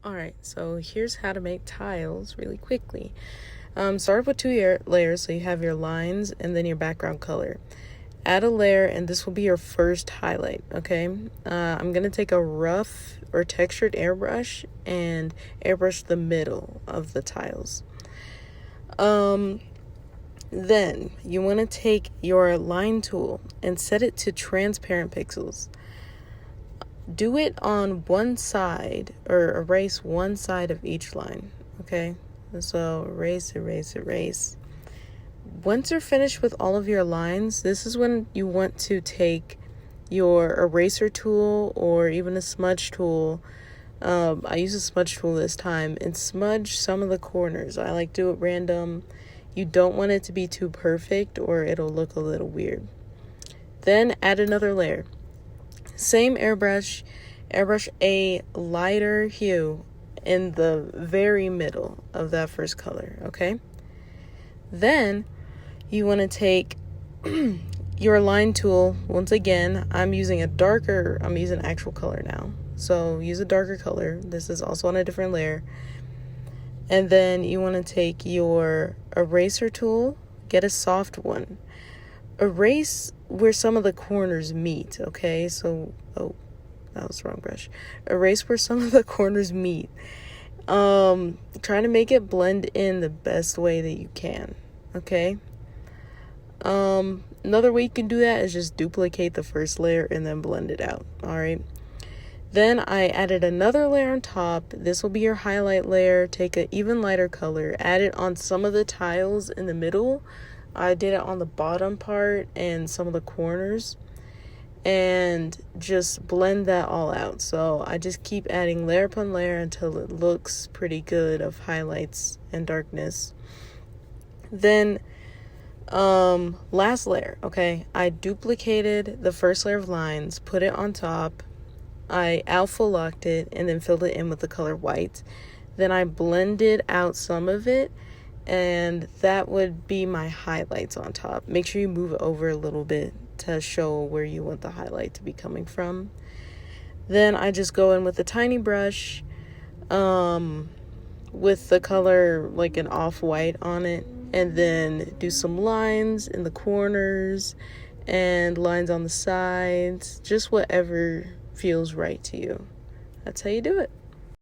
Alright, so here's how to make tiles really quickly. Start with two layers, so you have your lines and then your background color. Add a layer, and this will be your first highlight, okay? I'm going to take a rough or textured airbrush and airbrush the middle of the tiles. Then you want to take your line tool and set it to transparent pixels. Do it on one side, or erase one side of each line, okay? So erase, erase, erase. Once you're finished with all of your lines, this is when you want to take your eraser tool or even a smudge tool. I use a smudge tool this time and smudge some of the corners. I like to do it random. You don't want it to be too perfect or it'll look a little weird. Then add another layer. Same airbrush a lighter hue in the very middle of that first color, okay? Then you want to take your line tool. Once again, I'm using actual color now. So use a darker color. This is also on a different layer. And then you want to take your eraser tool, get a soft one. Erase where some of the corners meet, okay? So, that was the wrong brush. Erase where some of the corners meet. Try to make it blend in the best way that you can, okay? Another way you can do that is just duplicate the first layer and then blend it out, all right? Then I added another layer on top. This will be your highlight layer. Take an even lighter color, add it on some of the tiles in the middle. I did it on the bottom part and some of the corners, and just blend that all out. So I just keep adding layer upon layer until it looks pretty good of highlights and darkness. Then last layer, okay? I duplicated the first layer of lines, put it on top. I alpha locked it and then filled it in with the color white. Then I blended out some of it, and that would be my highlights on top. Make sure you move it over a little bit to show where you want the highlight to be coming from. Then I just go in with a tiny brush with the color like an off-white on it, and then do some lines in the corners and lines on the sides, just whatever feels right to you. That's how you do it.